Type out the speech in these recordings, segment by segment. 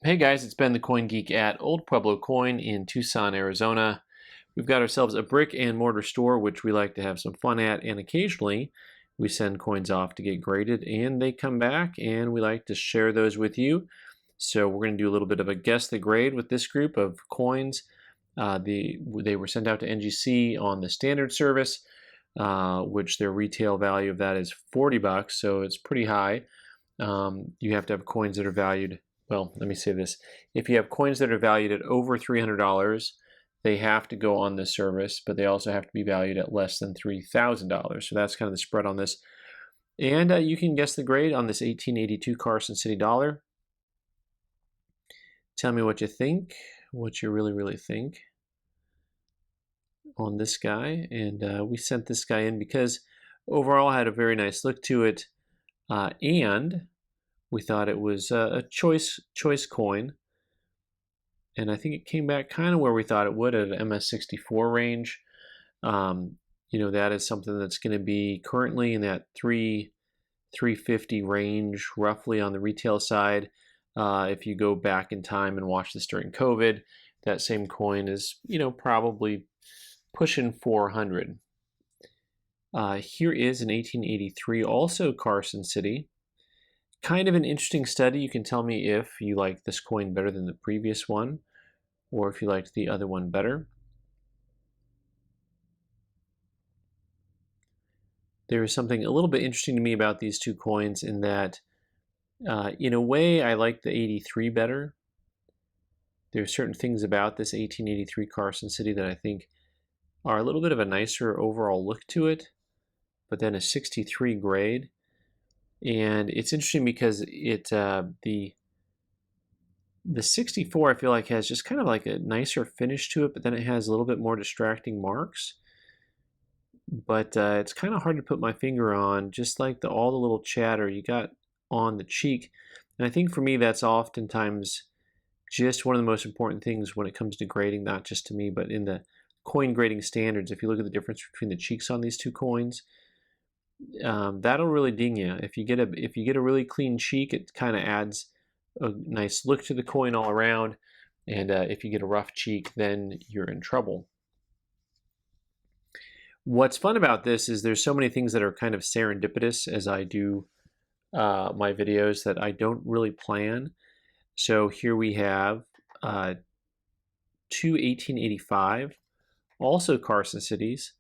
Hey guys, it's Ben the Coin Geek at Old Pueblo Coin in Tucson, Arizona. We've got ourselves a brick and mortar store which we like to have some fun at, and occasionally we send coins off to get graded and they come back and we like to share those with you. So we're going to do a little bit of a guess the grade with this group of coins. They were sent out to NGC on the standard service, which their retail value of that is 40 bucks, so it's pretty high. You have to have coins that are valued, well, let me say this. If you have coins that are valued at over $300, they have to go on this service, but they also have to be valued at less than $3,000. So that's kind of the spread on this. And you can guess the grade on this 1882 Carson City dollar. Tell me what you think, what you really think on this guy. And we sent this guy in because overall had a very nice look to it. And we thought it was a choice coin, and I think it came back kind of where we thought it would at an MS64 range. That is something that's going to be currently in that 350 range roughly on the retail side. If you go back in time and watch this during COVID, that same coin is probably pushing 400. Here is an 1883, also Carson City. Kind of an interesting study. You can tell me if you like this coin better than the previous one, or if you liked the other one better. There is something a little bit interesting to me about these two coins in that, in a way, I like the 83 better. There are certain things about this 1883 Carson City that I think are a little bit of a nicer overall look to it, but then a 63 grade. And it's interesting because the 64 I feel like has just kind of like a nicer finish to it, but then it has a little bit more distracting marks. But it's kind of hard to put my finger on, just like all the little chatter you got on the cheek. And I think for me that's oftentimes just one of the most important things when it comes to grading, not just to me, but in the coin grading standards. If you look at the difference between the cheeks on these two coins, that'll really ding you. If you get a really clean cheek, it kind of adds a nice look to the coin all around. And if you get a rough cheek, then you're in trouble. What's fun about this is there's so many things that are kind of serendipitous as I do my videos that I don't really plan. So here we have two 1885, also Carson Cities.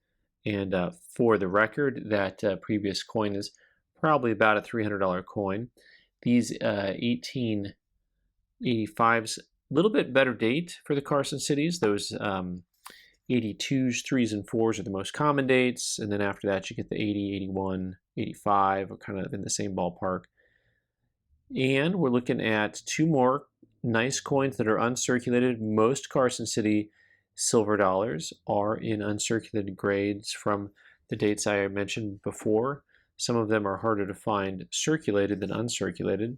And for the record, that previous coin is probably about a $300 coin. These 1885s, a little bit better date for the Carson Cities. Those 82s, 3s, and 4s are the most common dates. And then after that, you get the 80, 81, 85, are kind of in the same ballpark. And we're looking at two more nice coins that are uncirculated. Most Carson City silver dollars are in uncirculated grades from the dates I mentioned before. Some of them are harder to find circulated than uncirculated.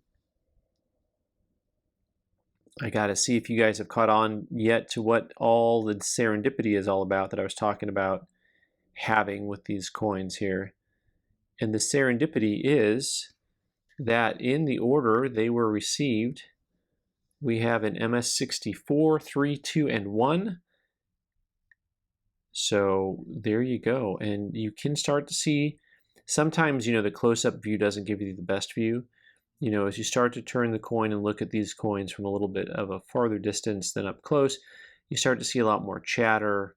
I gotta see if you guys have caught on yet to what all the serendipity is all about that I was talking about having with these coins here. And the serendipity is that in the order they were received, we have an MS64, 3, 2, and 1. So there you go. And you can start to see, sometimes, the close-up view doesn't give you the best view. As you start to turn the coin and look at these coins from a little bit of a farther distance than up close, you start to see a lot more chatter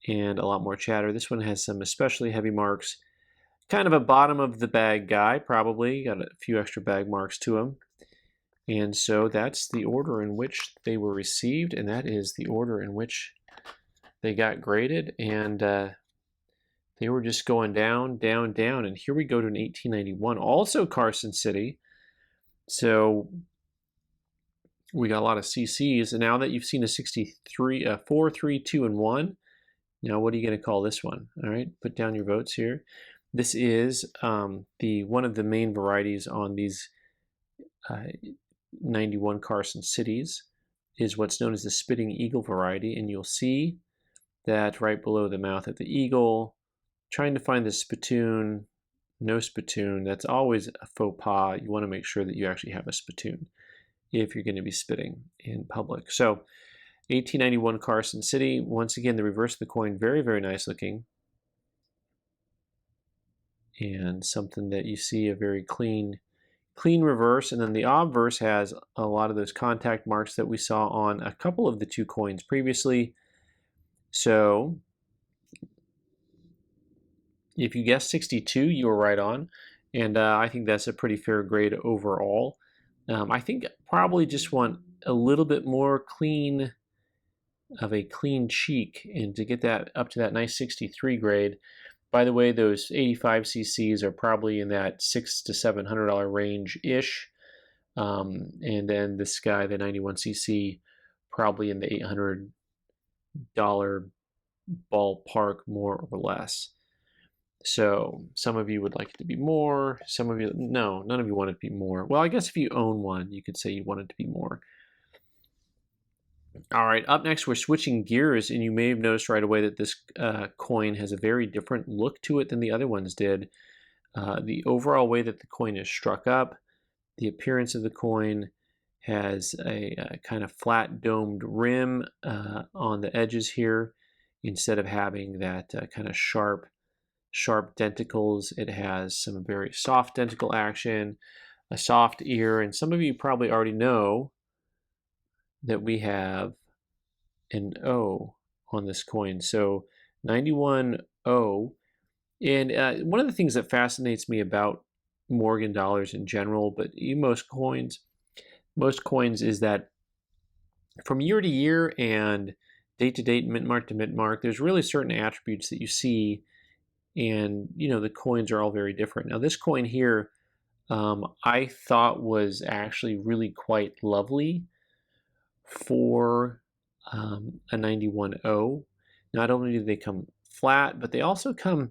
and a lot more chatter. This one has some especially heavy marks. Kind of a bottom of the bag guy, probably. Got a few extra bag marks to him. And so that's the order in which they were received, and that is the order in which they got graded, and they were just going down, down, down. And here we go to an 1891, also Carson City. So we got a lot of CCs. And now that you've seen a 63, 4, 3, 2, and 1, now what are you going to call this one? All right, put down your votes here. This is one of the main varieties on these 91 Carson Cities, is what's known as the Spitting Eagle variety. And you'll see that right below the mouth of the eagle, trying to find the spittoon, no spittoon. That's always a faux pas. You want to make sure that you actually have a spittoon. if you're going to be spitting in public. So 1891 Carson City, once again, the reverse of the coin, very, very nice looking. And something that you see a very clean reverse. And then the obverse has a lot of those contact marks that we saw on a couple of the two coins previously. So if you guessed 62, you were right on. And I think that's a pretty fair grade overall. I think probably just want a little bit more clean of a clean cheek, and to get that up to that nice 63 grade. By the way, those 85 cc's are probably in that $600 to $700 range ish, and then this guy, the 91 cc, probably in the $800 ballpark, more or less. So some of you would like it to be more. Some of you, no, none of you want it to be more. Well, I guess if you own one, you could say you want it to be more. All right, up next, we're switching gears, and you may have noticed right away that this coin has a very different look to it than the other ones did. The overall way that the coin is struck up, the appearance of the coin has a kind of flat domed rim on the edges here. Instead of having that kind of sharp denticles, it has some very soft denticle action, a soft ear, and some of you probably already know that we have an O on this coin. So 91O. And one of the things that fascinates me about Morgan dollars in general, but most coins, is that from year to year and date to date, mint mark to mint mark, there's really certain attributes that you see, and the coins are all very different. Now this coin here, I thought was actually really quite lovely for a 91O. Not only do they come flat, but they also come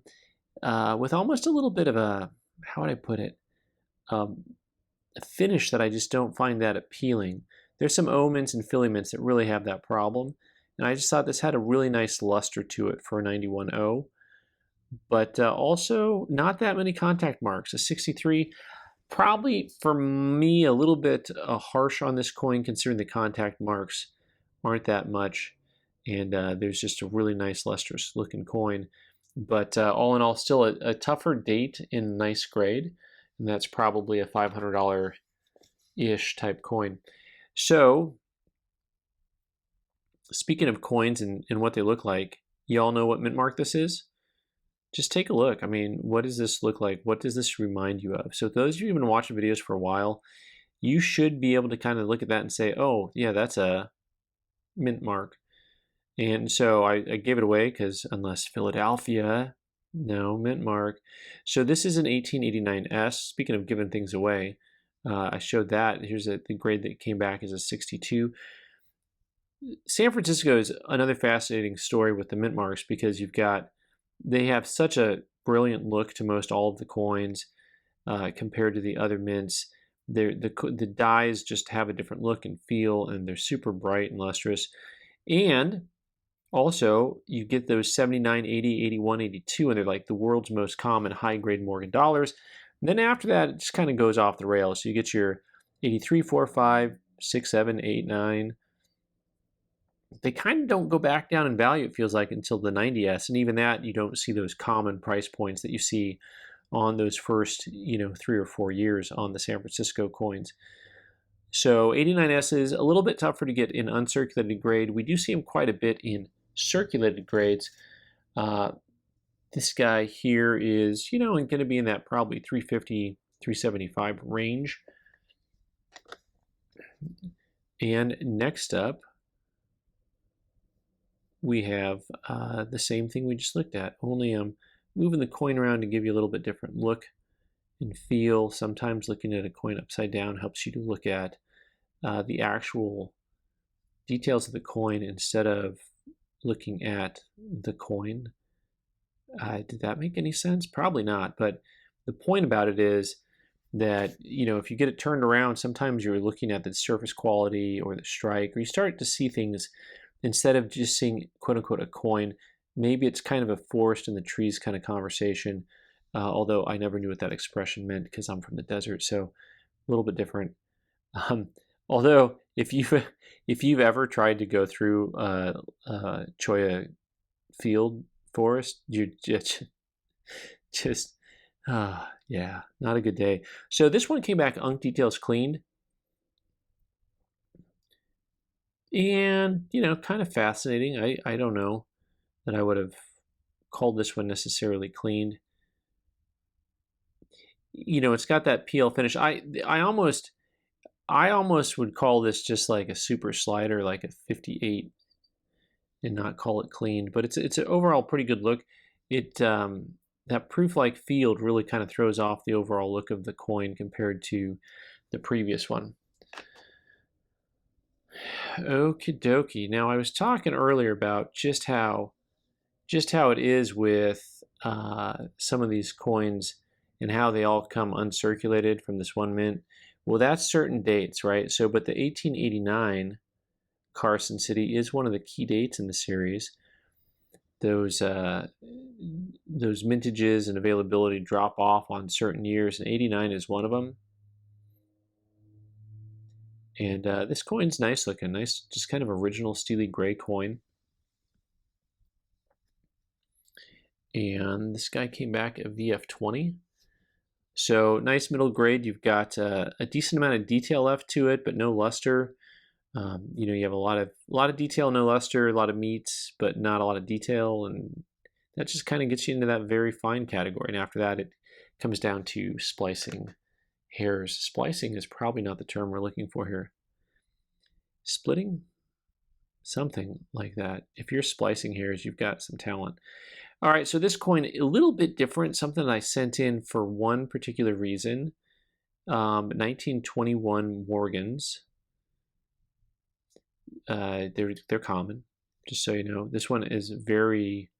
with almost a little bit of a, how would I put it, a finish that I just don't find that appealing. There's some O mints and Philly mints that really have that problem, and I just thought this had a really nice luster to it for a 91O, but also not that many contact marks. A 63, probably for me a little bit harsh on this coin, considering the contact marks aren't that much, and there's just a really nice lustrous looking coin. But all in all, still a tougher date in nice grade, and that's probably a $500-ish type coin. So speaking of coins and what they look like, you all know what mint mark this is? Just take a look. I mean, what does this look like? What does this remind you of? So those of you who've been watching videos for a while, you should be able to kind of look at that and say, oh, yeah, that's a mint mark. And so I gave it away because unless Philadelphia, no, mint mark. So this is an 1889S. Speaking of giving things away, I showed that. Here's the grade that came back as a 62. San Francisco is another fascinating story with the mint marks because they have such a brilliant look to most all of the coins compared to the other mints. The dies just have a different look and feel, and they're super bright and lustrous. And also, you get those 79, 80, 81, 82, and they're like the world's most common high-grade Morgan dollars. And then after that, it just kind of goes off the rails. So you get your 83, 4, 5, 6, 7, 8, 9. They kind of don't go back down in value, it feels like, until the 90S. And even that, you don't see those common price points that you see on those first 3 or 4 years on the San Francisco coins. So 89S is a little bit tougher to get in uncirculated grade. We do see them quite a bit in circulated grades. This guy here is, going to be in that probably 350, 375 range. And next up, we have the same thing we just looked at, only I'm moving the coin around to give you a little bit different look and feel. Sometimes looking at a coin upside down helps you to look at the actual details of the coin instead of looking at the coin. Did that make any sense? Probably not, but the point about it is that, if you get it turned around, sometimes you're looking at the surface quality or the strike, or you start to see things instead of just seeing quote unquote a coin. Maybe it's kind of a forest in the trees kind of conversation, although I never knew what that expression meant because I'm from the desert, so a little bit different. Although, if you've if you've ever tried to go through Cholla Field Forest, you just yeah, not a good day. So this one came back unk details cleaned, and kind of fascinating. I don't know that I would have called this one necessarily cleaned. It's got that peel finish. I almost would call this just like a super slider, like a 58, and not call it cleaned. But it's an overall pretty good look. It That proof-like field really kind of throws off the overall look of the coin compared to the previous one. Okie dokie. Now I was talking earlier about just how it is with some of these coins and how they all come uncirculated from this one mint. Well, that's certain dates, right? So, but the 1889 Carson City is one of the key dates in the series. Those mintages and availability drop off on certain years, and 89 is one of them. And this coin's nice looking, nice, just kind of original steely gray coin. And this guy came back a VF20. So nice middle grade. You've got a decent amount of detail left to it, but no luster. You have a lot of detail, no luster, a lot of meats, but not a lot of detail, and that just kind of gets you into that very fine category. And after that, it comes down to splicing hairs. Splicing is probably not the term we're looking for here. Splitting, something like that. If you're splicing hairs, you've got some talent. All right, so this coin, a little bit different, something I sent in for one particular reason. 1921 Morgans. They're common, just so you know. This one is very,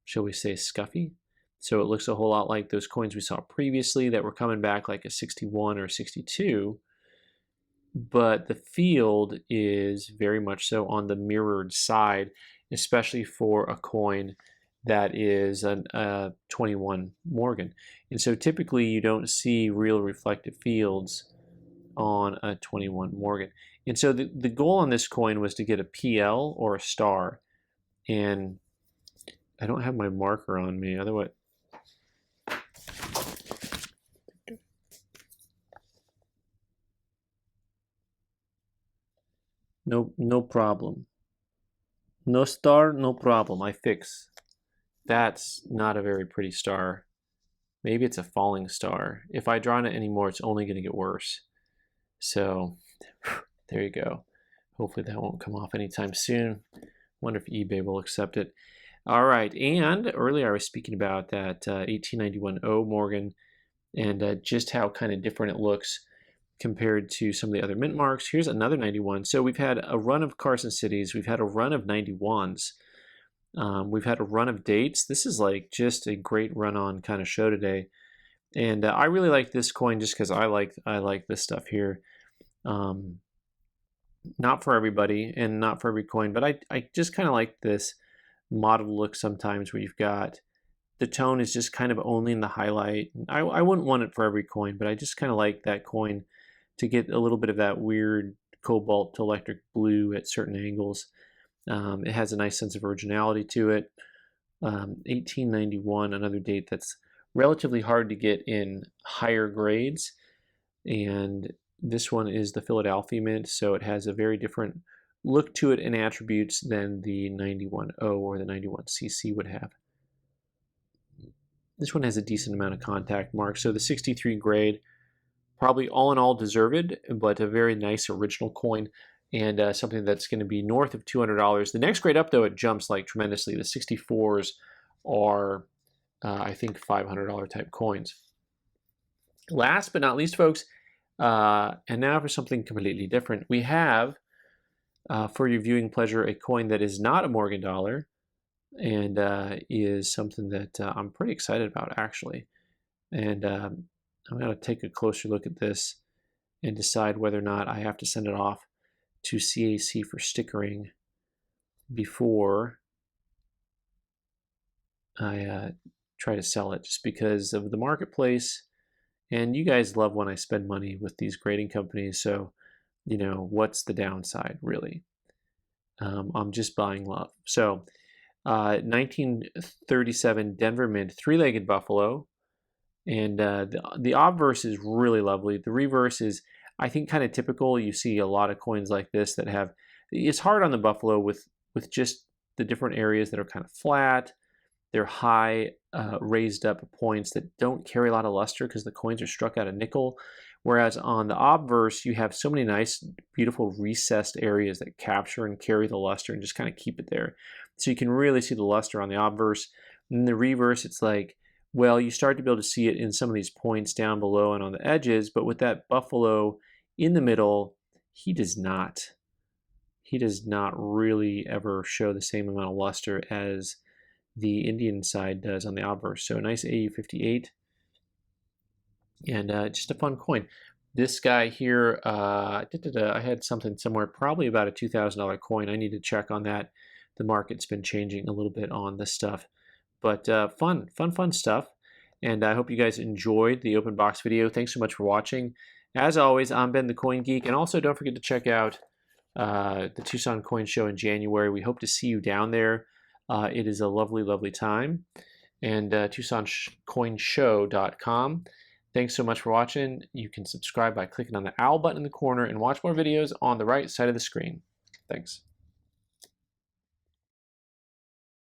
shall we say, scuffy. So it looks a whole lot like those coins we saw previously that were coming back like a 61 or 62. But the field is very much so on the mirrored side, especially for a coin that is a 21 Morgan. And so typically you don't see real reflective fields on a 21 Morgan. And so the goal on this coin was to get a PL or a star. And I don't have my marker on me, otherwise. No problem. No star, no problem. I fix. That's not a very pretty star. Maybe it's a falling star. If I draw on it anymore, it's only going to get worse. So there you go. Hopefully that won't come off anytime soon. Wonder if eBay will accept it. All right, and earlier I was speaking about that 1891 O Morgan and just how kind of different it looks compared to some of the other mint marks. Here's another 91. So we've had a run of Carson Cities. We've had a run of 91s. We've had a run of dates. This is like just a great run-on kind of show today. And I really like this coin just because I like this stuff here. Not for everybody and not for every coin, but I just kind of like this mottled look sometimes where you've got the tone is just kind of only in the highlight. I wouldn't want it for every coin, but I just kind of like that coin to get a little bit of that weird cobalt to electric blue at certain angles. It has a nice sense of originality to it. 1891, another date that's relatively hard to get in higher grades. And this one is the Philadelphia Mint, so it has a very different look to it and attributes than the 91O or the 91CC would have. This one has a decent amount of contact marks. So the 63 grade, probably all in all deserved, but a very nice original coin and something that's going to be north of $200. The next grade up, though, it jumps like tremendously. The 64s are, I think, $500 type coins. Last but not least, folks, and now for something completely different. We have, for your viewing pleasure, a coin that is not a Morgan dollar and is something that I'm pretty excited about, actually. And I'm going to take a closer look at this and decide whether or not I have to send it off to CAC for stickering before I try to sell it, just because of the marketplace And you guys love when I spend money with these grading companies, so what's the downside, really? I'm just buying love. So 1937 Denver Mint, three-legged buffalo. And the obverse is really lovely. The reverse is, I think, kind of typical. You see a lot of coins like this that have, it's hard on the buffalo with just the different areas that are kind of flat. They're high raised up points that don't carry a lot of luster because the coins are struck out of nickel. Whereas on the obverse, you have so many nice, beautiful recessed areas that capture and carry the luster and just kind of keep it there. So you can really see the luster on the obverse. And in the reverse, it's like, well, you start to be able to see it in some of these points down below and on the edges, but with that buffalo in the middle, he does not. He does not really ever show the same amount of luster as the Indian side does on the obverse. So a nice AU58 and just a fun coin. This guy here, I had something somewhere, probably about a $2,000 coin. I need to check on that. The market's been changing a little bit on this stuff, but fun stuff. And I hope you guys enjoyed the open box video. Thanks so much for watching. As always, I'm Ben the Coin Geek, and also don't forget to check out the Tucson Coin Show in January. We hope to see you down there. It is a lovely, lovely time. And TucsonCoinshow.com. Thanks so much for watching. You can subscribe by clicking on the owl button in the corner and watch more videos on the right side of the screen. Thanks.